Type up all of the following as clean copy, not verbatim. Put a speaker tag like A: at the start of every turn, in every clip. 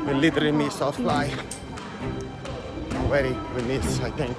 A: We literally missed our flight. Already we missed, I think.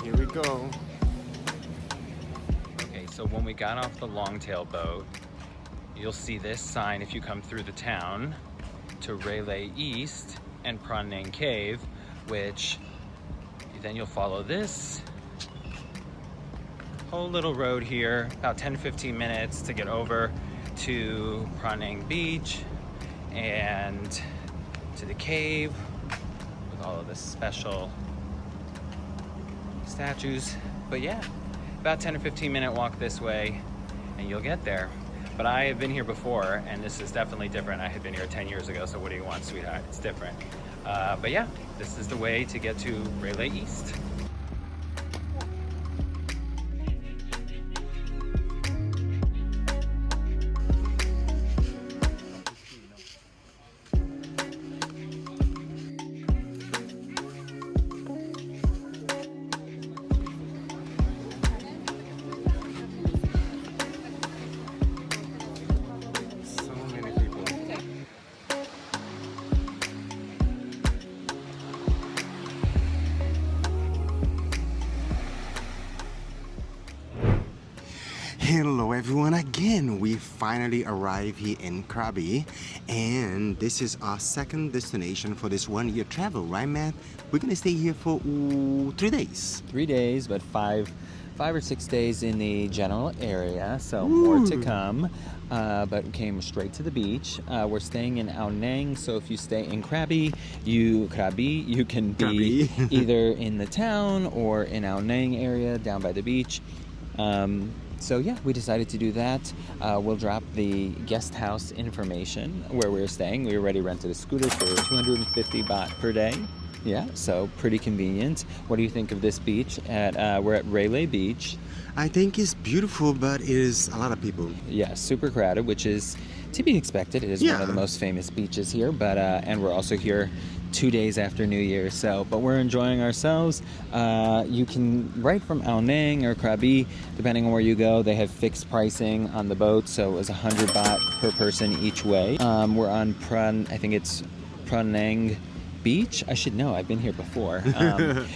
A: Here we go.
B: Okay, so when we got off the longtail boat, you'll see this sign if you come through the town to Railay East and Phang Nga Cave, which then you'll follow this whole little road here, about 10-15 minutes to get over to Phang Nga Beach and to the cave with all of the special statues. But yeah, about 10 or 15 minute walk this way and you'll get there. But I have been here before and this is definitely different. I had been here 10 years ago, so what do you want, sweetheart? It's different. But yeah, this is the way to get to Railay East.
A: Hello everyone again. We finally arrived here in Krabi and this is our second destination for this 1 year travel, right Matt? We're gonna stay here for 3 days.
B: 3 days, but five or 6 days in the general area, so more to come. But we came straight to the beach. We're staying in Ao Nang, so if you stay in Krabi, you can be either in the town or in Ao Nang area down by the beach. So yeah, we decided to do that. We'll drop the guest house information where we're staying. We already rented a scooter for 250 baht per day. Yeah, so pretty convenient. What do you think of this beach? We're at Railay Beach.
A: I think it's beautiful, but it is a lot of people.
B: Yeah, super crowded, which is to be expected. It is one of the most famous beaches here, but and we're also here 2 days after New Year, but we're enjoying ourselves. You can, right from Ao Nang or Krabi, depending on where you go, they have fixed pricing on the boat, so it was 100 baht per person each way. We're on I think it's Phang Nga Beach. I should know, I've been here before.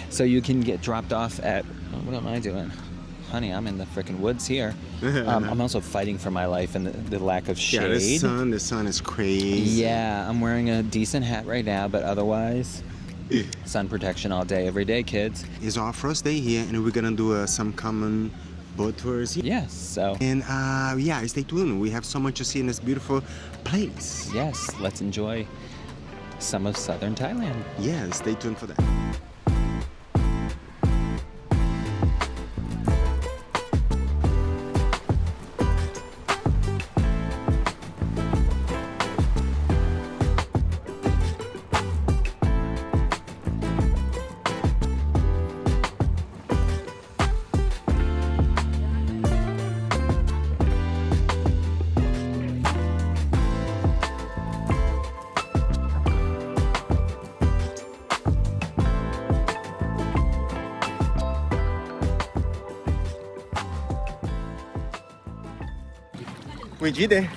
B: So you can get dropped off at, what am I doing? Honey, I'm in the freaking woods here. I'm also fighting for my life and the lack of shade.
A: Yeah, the sun is crazy.
B: Yeah, I'm wearing a decent hat right now, but otherwise, sun protection all day, every day, kids.
A: It's our first day here, and we're gonna do some common boat tours here.
B: Yes, so.
A: And yeah, stay tuned. We have so much to see in this beautiful place.
B: Yes, let's enjoy some of southern Thailand.
A: Yeah, stay tuned for that. We did it.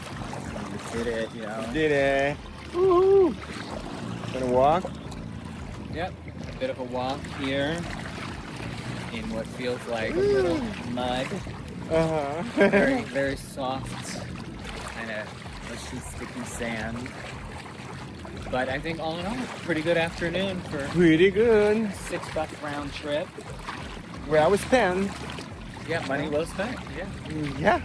B: Did it, you know.
A: Did it. Woo! Gonna walk?
B: Yep, a bit of a walk here in what feels like a little mud. Very, very soft, kind of mushy, sticky sand. But I think all in all, pretty good afternoon for
A: Pretty good.
B: $6 round trip.
A: Well spent.
B: Yeah, money well spent. Yeah.
A: Yeah.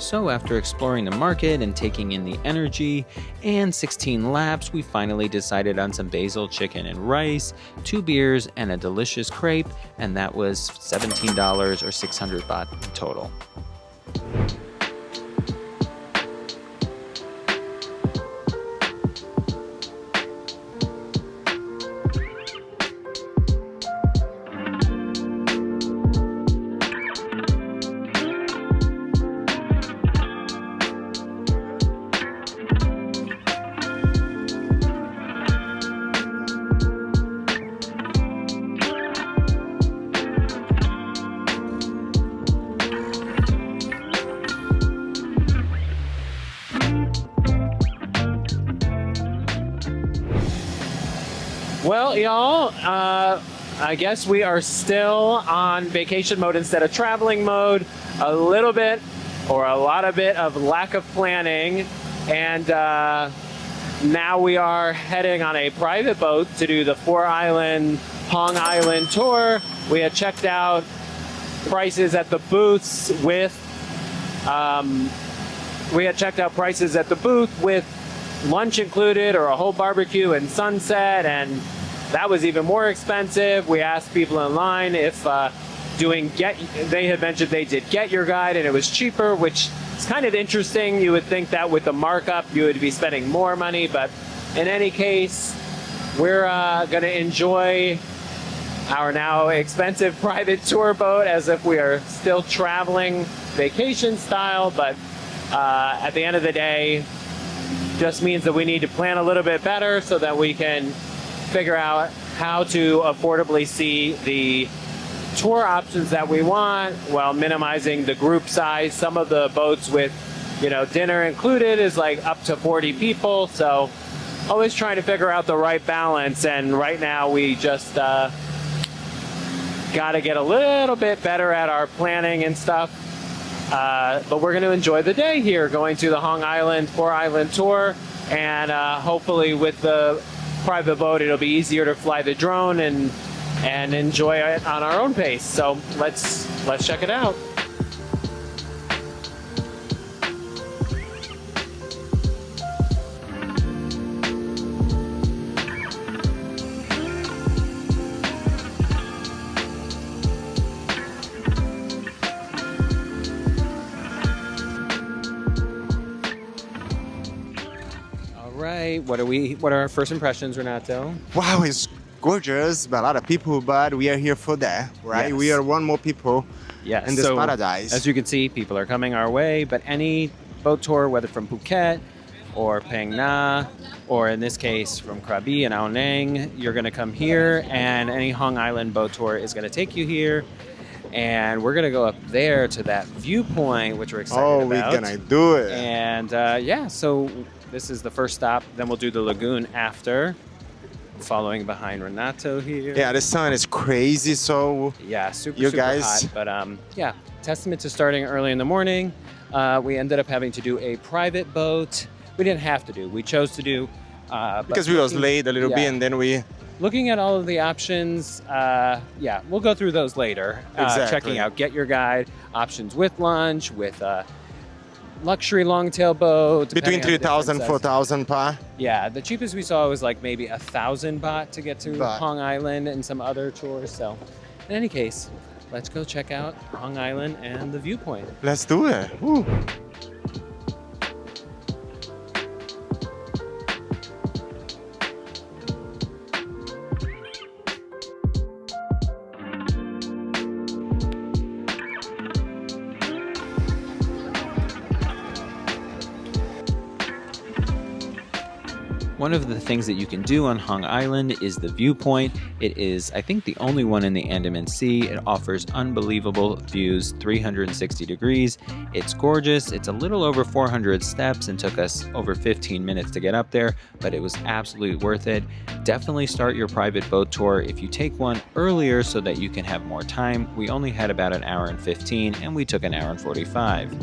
B: So after exploring the market and taking in the energy and 16 laps, we finally decided on some basil chicken and rice, 2 beers, and a delicious crepe, and that was $17 or 600 baht in total. Well, y'all, I guess we are still on vacation mode instead of traveling mode. A little bit or a lot of bit of lack of planning. And now we are heading on a private boat to do the 4-island Phang Island tour. We had checked out prices at the booths with lunch included or a whole barbecue and sunset, and that was even more expensive. We asked people in line if they had mentioned they did Get Your Guide and it was cheaper, which is kind of interesting. You would think that with the markup you would be spending more money, but in any case, we're gonna enjoy our now expensive private tour boat as if we are still traveling vacation style, but at the end of the day, just means that we need to plan a little bit better so that we can figure out how to affordably see the tour options that we want while minimizing the group size. Some of the boats with, dinner included is like up to 40 people. So always trying to figure out the right balance. And right now we just got to get a little bit better at our planning and stuff. But we're going to enjoy the day here, going to the Phang Island 4-island tour, and hopefully with the private boat it'll be easier to fly the drone and enjoy it on our own pace. So let's check it out. What are our first impressions, Renato?
A: Wow, it's gorgeous, but a lot of people, but we are here for that, right?
B: Yes.
A: We are one more people in this paradise.
B: As you can see, people are coming our way, but any boat tour, whether from Phuket or Phang Nga, or in this case from Krabi and Ao Nang, you're going to come here, and any Phang Island boat tour is going to take you here. And we're going to go up there to that viewpoint, which we're excited about.
A: Oh, we're going to do it.
B: And so this is the first stop. Then we'll do the lagoon after, following behind Renato here.
A: Yeah, the sun is crazy, so
B: yeah, super hot. But testament to starting early in the morning. We ended up having to do a private boat. We didn't have to do. We chose to do.
A: Because we was late a little bit, and then we...
B: Looking at all of the options, we'll go through those later.
A: Exactly.
B: Checking out Get Your Guide, options with lunch, with luxury longtail boat.
A: Between 3,000 and 4,000 baht.
B: Yeah, the cheapest we saw was like maybe 1,000 baht to get to Phang Island and some other tours. So in any case, let's go check out Phang Island and the viewpoint.
A: Let's do it. Woo.
B: One of the things that you can do on Phang Island is the viewpoint. It is, I think, the only one in the Andaman Sea. It offers unbelievable views, 360 degrees. It's gorgeous. It's a little over 400 steps and took us over 15 minutes to get up there, but it was absolutely worth it. Definitely start your private boat tour if you take one earlier so that you can have more time. We only had about an hour and 15, and we took an hour and 45.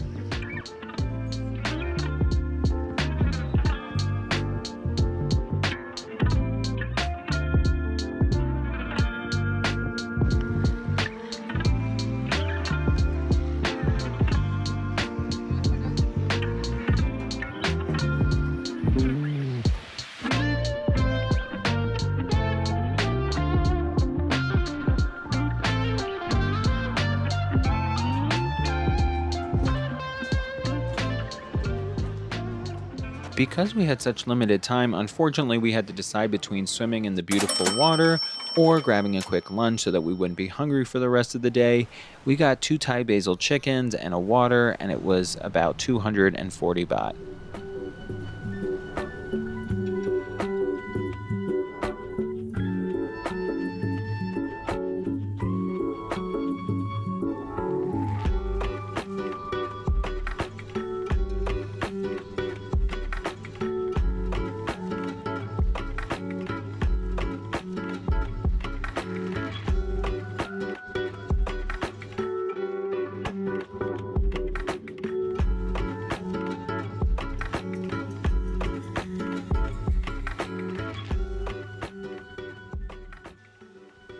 B: Because we had such limited time, unfortunately we had to decide between swimming in the beautiful water or grabbing a quick lunch so that we wouldn't be hungry for the rest of the day. We got 2 Thai basil chickens and a water, and it was about 240 baht.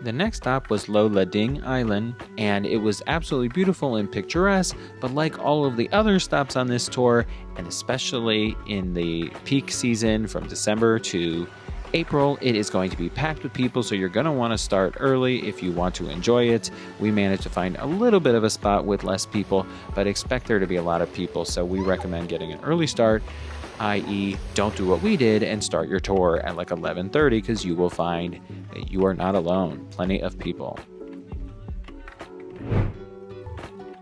B: The next stop was Lo La Ding Island, and it was absolutely beautiful and picturesque, but like all of the other stops on this tour, and especially in the peak season from December to April, it is going to be packed with people, so you're going to want to start early if you want to enjoy it. We managed to find a little bit of a spot with less people, but expect there to be a lot of people, so we recommend getting an early start, i.e. don't do what we did and start your tour at like 11:30, because you will find that you are not alone. Plenty of people.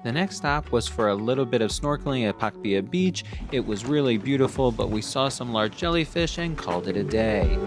B: The next stop was for a little bit of snorkeling at Phang Nga Beach. It was really beautiful, but we saw some large jellyfish and called it a day.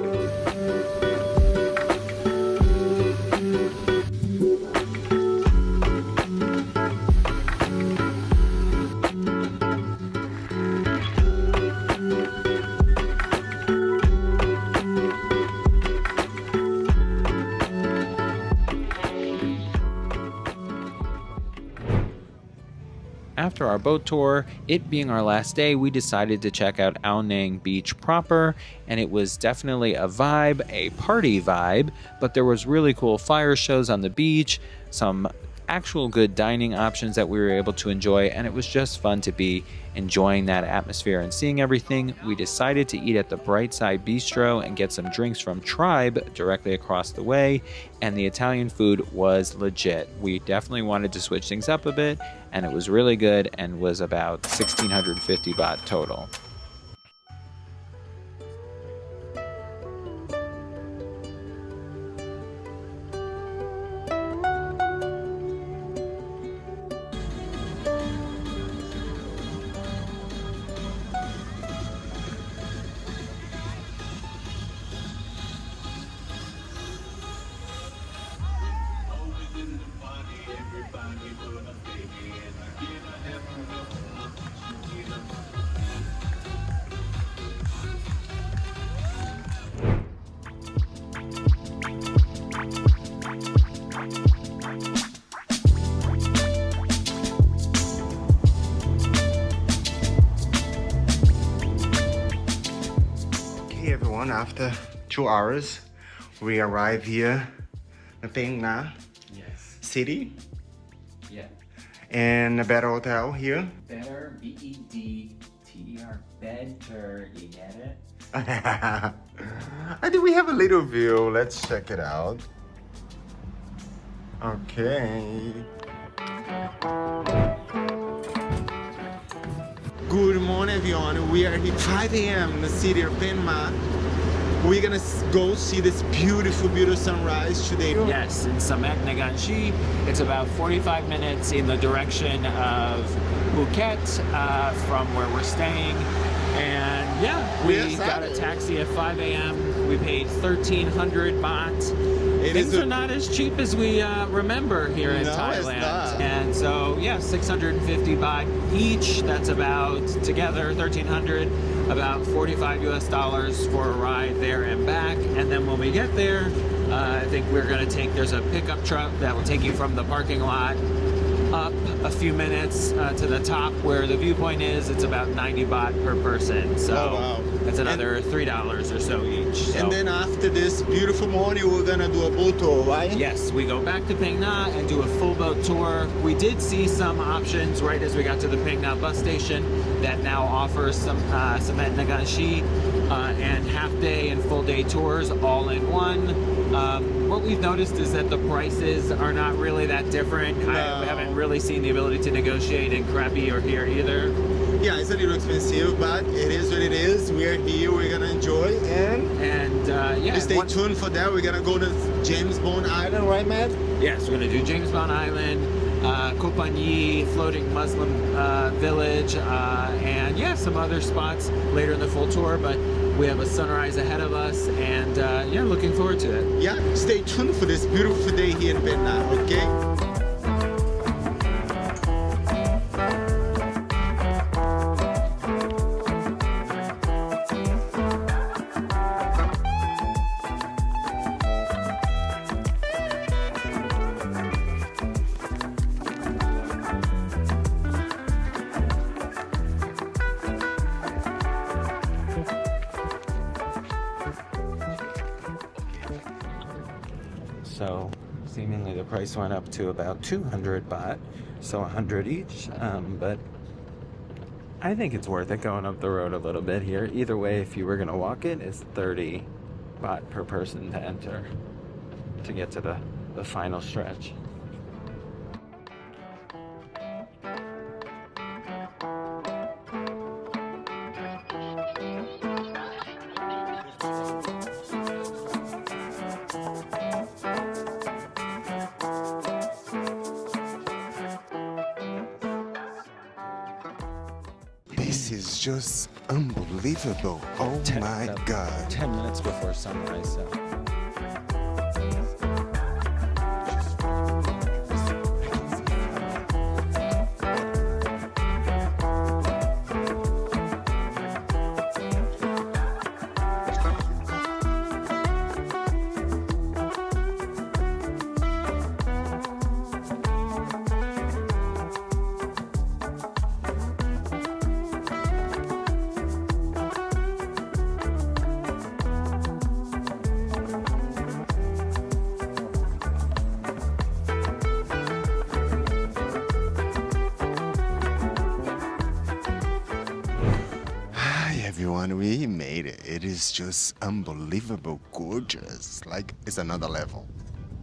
B: After our boat tour, it being our last day, we decided to check out Ao Nang Beach proper, and it was definitely a vibe, a party vibe, but there was really cool fire shows on the beach, some actual good dining options that we were able to enjoy, and it was just fun to be enjoying that atmosphere and seeing everything. We decided to eat at the Brightside Bistro and get some drinks from Tribe directly across the way, and the Italian food was legit. We definitely wanted to switch things up a bit, and it was really good and was about 1,650 baht total.
A: Everyone, after 2 hours we arrive here in Phang Nga city.
B: Yeah.
A: And a better hotel here.
B: Better, B-E-D-T-E-R, better, you get it?
A: I think we have a little view. Let's check it out. Okay. Good morning, everyone. We are here 5 a.m. in the city of Phang Nga. We're gonna go see this beautiful, beautiful sunrise today.
B: Yes, in Samet Nangshe. It's about 45 minutes in the direction of Phuket from where we're staying. And yeah, we got a taxi at 5 a.m. We paid 1,300 baht. Things are not as cheap as we remember here in Thailand.
A: It's not.
B: And so yeah, 650 baht each. That's about, together, 1,300. About $45 for a ride there and back. And then when we get there, I think we're gonna there's a pickup truck that will take you from the parking lot up a few minutes to the top where the viewpoint is. It's about 90 baht per person. So that's another $3 or so each. So.
A: And then after this beautiful morning, we're gonna do a boat tour, right?
B: Yes, we go back to Phang Nga and do a full boat tour. We did see some options right as we got to the Phang Nga bus station that now offers some Samet Nangshe and half-day and full-day tours all in one. What we've noticed is that the prices are not really that different. We haven't really seen the ability to negotiate in Krabi or here either.
A: Yeah, it's a little expensive, but it is what it is. We're here, we're gonna enjoy,
B: And yeah,
A: stay tuned for that. We're gonna go to James Bond Island, right, Matt?
B: Yes, we're gonna do James Bond Island, Koh Panyee, floating Muslim village, and yeah, some other spots later in the full tour. But we have a sunrise ahead of us, and yeah, looking forward to it.
A: Yeah, stay tuned for this beautiful day here in Phang Nga, okay?
B: So seemingly the price went up to about 200 baht, so 100 each, but I think it's worth it going up the road a little bit here. Either way, if you were going to walk it, it's 30 baht per person to enter to get to the final stretch.
A: This is just unbelievable. Oh my God.
B: 10 minutes before sunrise, so.
A: Everyone, we made it. It is just unbelievable gorgeous. Like, it's another level.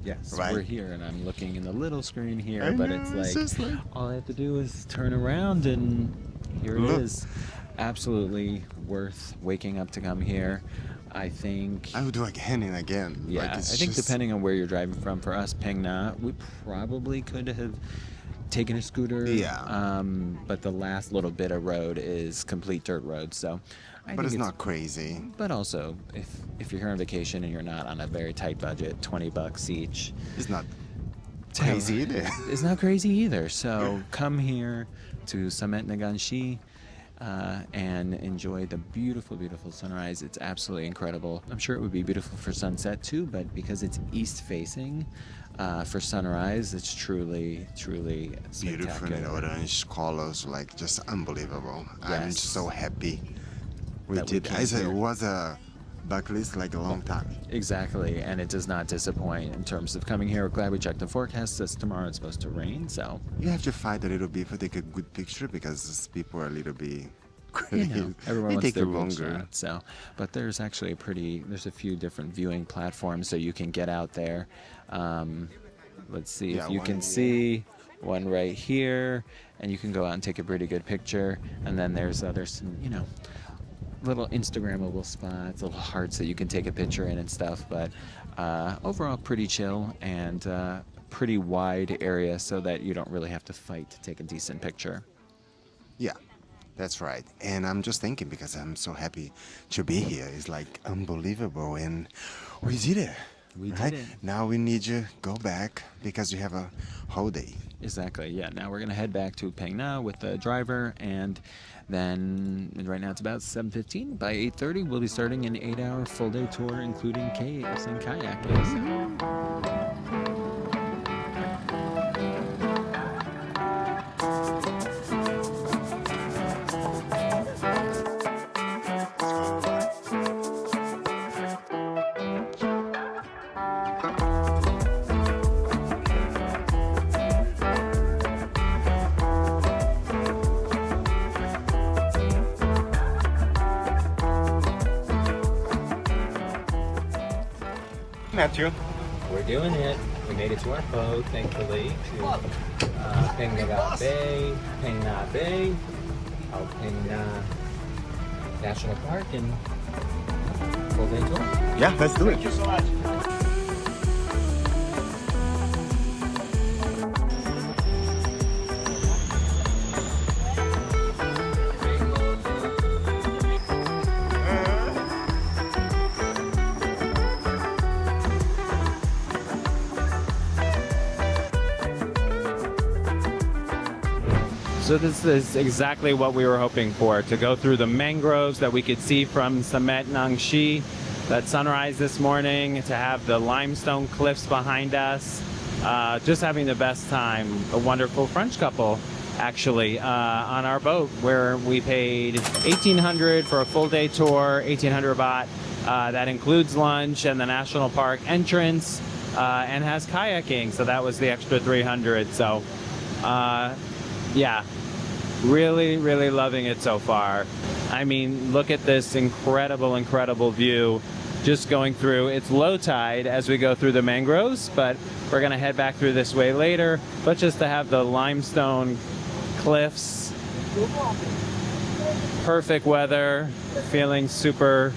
B: Yes,
A: right?
B: We're here, and I'm looking in the little screen here,
A: I
B: but
A: know,
B: it's
A: just like
B: all I have to do is turn around, and here it
A: Look.
B: is. Absolutely worth waking up to come here. I think.
A: I would do again and again.
B: Yeah,
A: like,
B: I
A: it's
B: think
A: just,
B: depending on where you're driving from, for us, Phang Nga, we probably could have taken a scooter.
A: Yeah.
B: But the last little bit of road is complete dirt road, so. I
A: But
B: think
A: it's not crazy.
B: But also, if you're here on vacation and you're not on a very tight budget, $20 each.
A: It's not crazy either.
B: It's not crazy either. So come here to Samet Nangshe and enjoy the beautiful, beautiful sunrise. It's absolutely incredible. I'm sure it would be beautiful for sunset too, but because it's east facing for sunrise, it's truly, truly
A: Beautiful in
B: spectacular.
A: orange colors, like just unbelievable. I'm
B: Yes.
A: so happy we
B: That we
A: did.
B: came
A: I said it
B: here.
A: was a bucket list like a long time.
B: Exactly, and it does not disappoint in terms of coming here. We're glad we checked the forecast. Says tomorrow it's supposed to rain, so
A: You have to fight a little bit to take a good picture because people are a little bit
B: you know, everyone
A: they
B: wants
A: take
B: their
A: it
B: big
A: longer.
B: shot, so, but there's actually there's a few different viewing platforms, so you can get out there. Let's see
A: Yeah,
B: if you
A: one
B: can
A: here.
B: see one right here, and you can go out and take a pretty good picture. And then there's some, little Instagrammable spots, little hearts that you can take a picture in and stuff. But overall, pretty chill and pretty wide area, so that you don't really have to fight to take a decent picture.
A: Yeah, that's right. And I'm just thinking because I'm so happy to be here. It's like unbelievable, and we did it.
B: We
A: right?
B: did it.
A: Now we need to go back because we have a whole day.
B: Exactly. Yeah. Now we're gonna head back to Phang Nga with the driver, and then right now it's about 7:15. By 8:30, we'll be starting an 8-hour full day tour, including kayaks and kayaking.
A: Matthew.
B: We're doing it. We made it to our boat, thankfully, to Phang Nga Bay, our Phang Nga National Park and full day tour.
A: Yeah, let's do it.
C: Thank you so much.
B: So this is exactly what we were hoping for, to go through the mangroves that we could see from Samet Nangshe, that sunrise this morning, to have the limestone cliffs behind us, just having the best time. A wonderful French couple, actually, on our boat, where we paid 1,800 for a full day tour, 1,800 baht. That includes lunch and the national park entrance, and has kayaking, so that was the extra 300. So yeah, really loving it so far. I mean, look at this incredible view just going through. It's low tide as we go through the mangroves, but we're gonna head back through this way later. But just to have the limestone cliffs, perfect weather, feeling super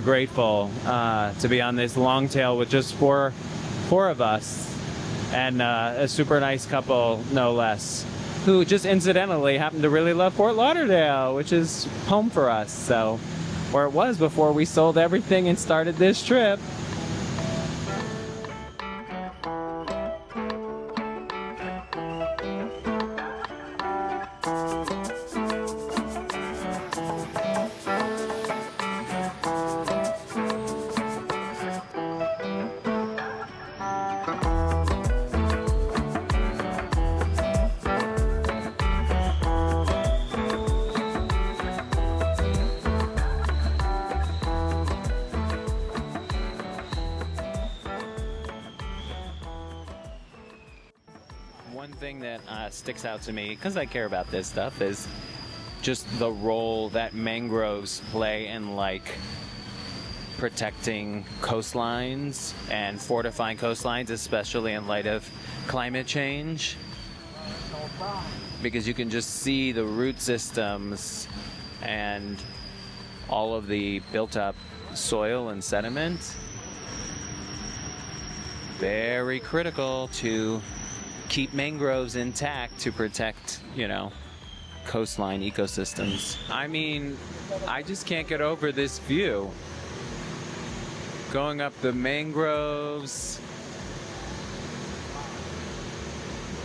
B: grateful to be on this long tail with just four of us, and a super nice couple, no less, who just incidentally happen to really love Fort Lauderdale, which is home for us. So, or it was before we sold everything and started this trip. One thing that sticks out to me, because I care about this stuff, is just the role that mangroves play in like protecting coastlines and fortifying coastlines, especially in light of climate change. Because you can just see the root systems and all of the built up soil and sediment. Very critical to keep mangroves intact to protect, you know, coastline ecosystems. I mean, I just can't get over this view. Going up the mangroves,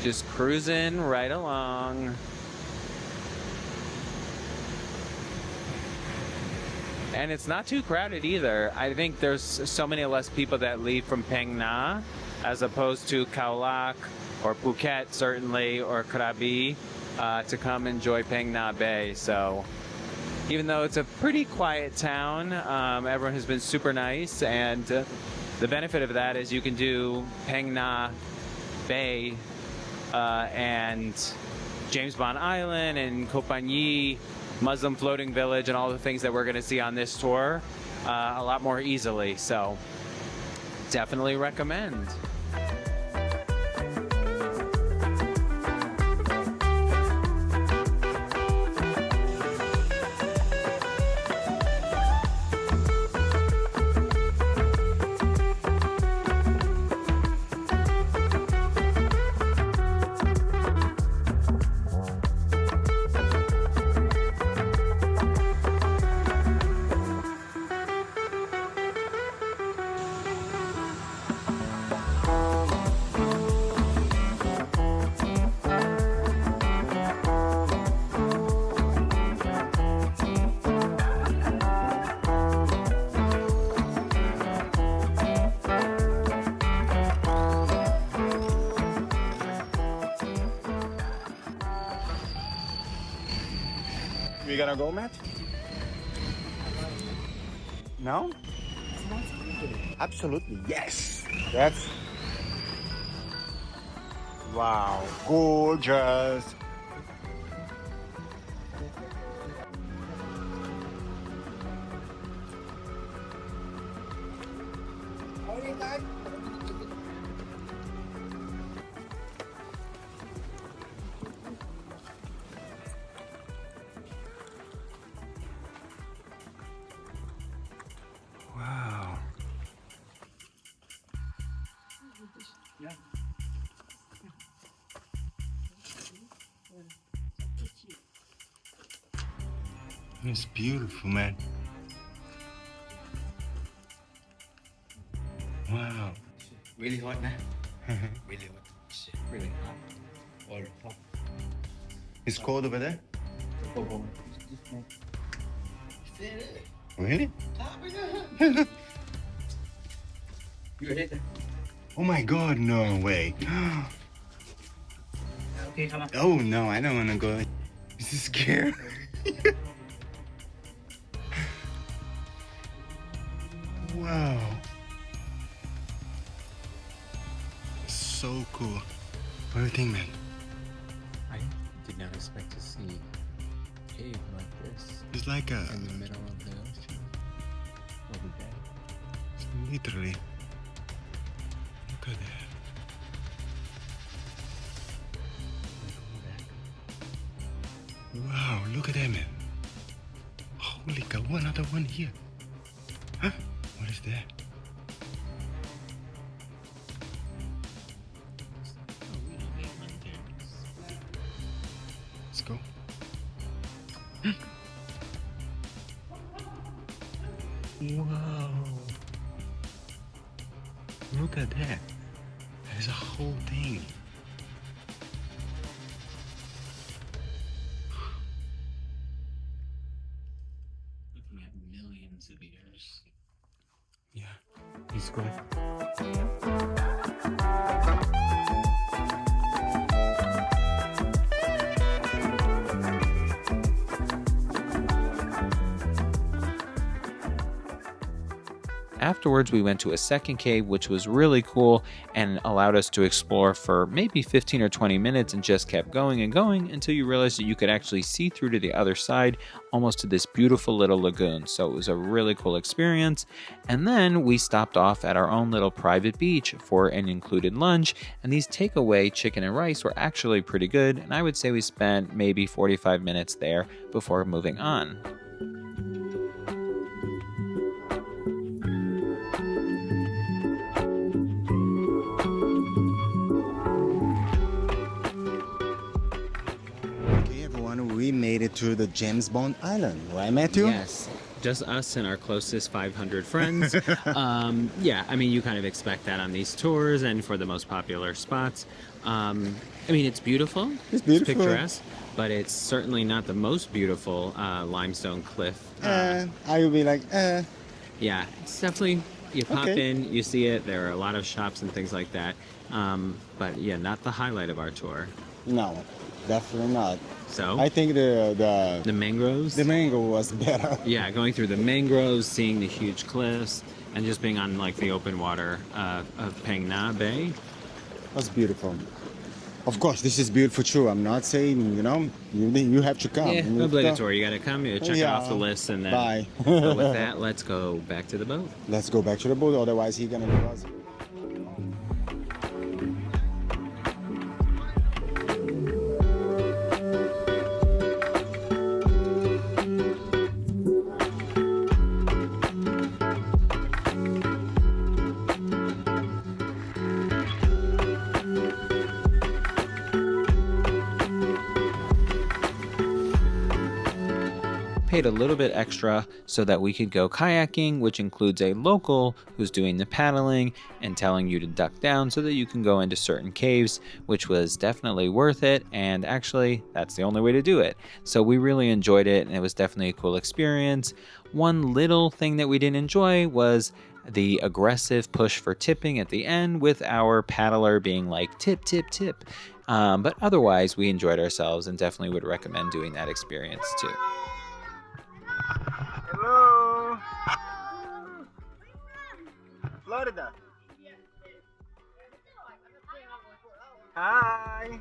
B: just cruising right along. And it's not too crowded either. I think there's so many less people that leave from Phang Nga as opposed to Khao Lak or Phuket, certainly, or Krabi, to come enjoy Phang Nga Bay. So even though it's a pretty quiet town, everyone has been super nice, and the benefit of that is you can do Phang Nga Bay and James Bond Island and Koh Panyee Muslim floating village and all the things that we're going to see on this tour a lot more easily. So definitely recommend.
C: We gonna go, Matt? No? Absolutely, yes. That's... Wow, gorgeous.
A: Wow. It's beautiful, man. Wow.
D: Really hot, man. Really hot. Shit, really hot. All hot.
A: It's cold over there?
D: Oh,
A: Really?
D: you ready?
A: Oh my god, no way.
D: Okay, come on.
A: Oh no, I don't wanna go. This is scary. Wow. So cool. What do you think, man?
B: I did not expect to see a cave like this
A: It's like a
B: in the middle of the ocean. Over there.
A: literally. Look at that. Wow, look at that, man. Holy cow, another one here. Huh? What is that?
B: Oh, we don't need one there.
A: Let's go. Wow. Look at that. There's a whole thing.
B: Looking at millions of years.
A: Yeah, let's go.
B: Afterwards, we went to a second cave, which was really cool and allowed us to explore for maybe 15 or 20 minutes and just kept going and going until you realized that you could actually see through to the other side, almost to this beautiful little lagoon. So it was a really cool experience. And then we stopped off at our own little private beach for an included lunch. And these takeaway chicken and rice were actually pretty good. And I would say we spent maybe 45 minutes there before moving on.
A: We made it to the James Bond Island, right, Matthew?
B: Yes, just us and our closest 500 friends. Yeah, I mean, you kind of expect that on these tours and for the most popular spots. I mean, it's beautiful.
A: It's beautiful.
B: It's picturesque, but it's certainly not the most beautiful limestone cliff.
A: I will be like,
B: Yeah, it's definitely, you pop
A: Okay.
B: in, you see it. There are a lot of shops and things like that. But yeah, not the highlight of our tour.
A: no, definitely not.
B: So,
A: I think
B: the mangroves.
A: the mango was better.
B: Yeah, going through the mangroves, seeing the huge cliffs, and just being on like the open water of Phang Nga Bay.
A: Was beautiful. Of course, this is beautiful too. I'm not saying, you have to come.
B: Yeah,
A: You need to
B: obligatory. You got to come. You check it
A: Yeah.
B: off the list, and then.
A: Bye.
B: But with that, let's go back to the boat.
A: Let's go back to the boat, otherwise he's gonna leave us.
B: Paid a little bit extra so that we could go kayaking, which includes a local who's doing the paddling and telling you to duck down so that you can go into certain caves, which was definitely worth it. And actually, that's the only way to do it. So we really enjoyed it, and it was definitely a cool experience. One little thing that we didn't enjoy was the aggressive push for tipping at the end, with our paddler being like, tip, tip, tip. But otherwise, we enjoyed ourselves and definitely would recommend doing that experience too.
C: Hello. Florida. Hi.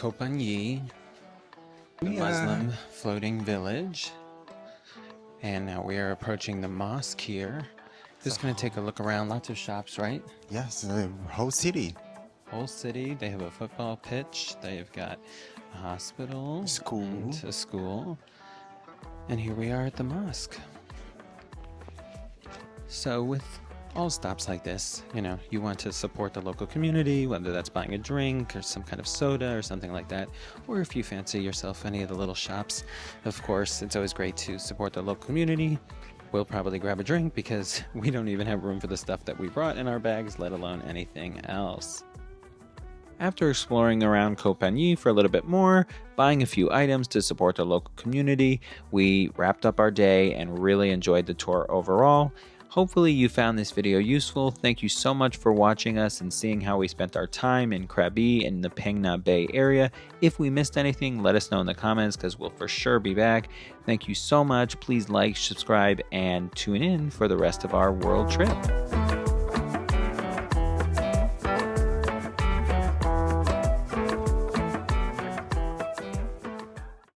B: Koh Panyee, the Muslim floating village. And now we are approaching the mosque here. Just gonna take a look around. Lots of shops, right?
A: Yes, the whole city.
B: Whole city. They have a football pitch. They've got a hospital.
A: School.
B: And a school. And here we are at the mosque. So with all stops like this, you know, you want to support the local community, whether that's buying a drink or some kind of soda or something like that, or if you fancy yourself any of the little shops, of course, it's always great to support the local community. We'll probably grab a drink because we don't even have room for the stuff that we brought in our bags, let alone anything else. After exploring around Koh Panyee for a little bit more, buying a few items to support the local community, we wrapped up our day and really enjoyed the tour overall. Hopefully you found this video useful. Thank you so much for watching us and seeing how we spent our time in Krabi in the Phang Nga Bay area. If we missed anything, let us know in the comments because we'll for sure be back. Thank you so much. Please like, subscribe, and tune in for the rest of our world trip.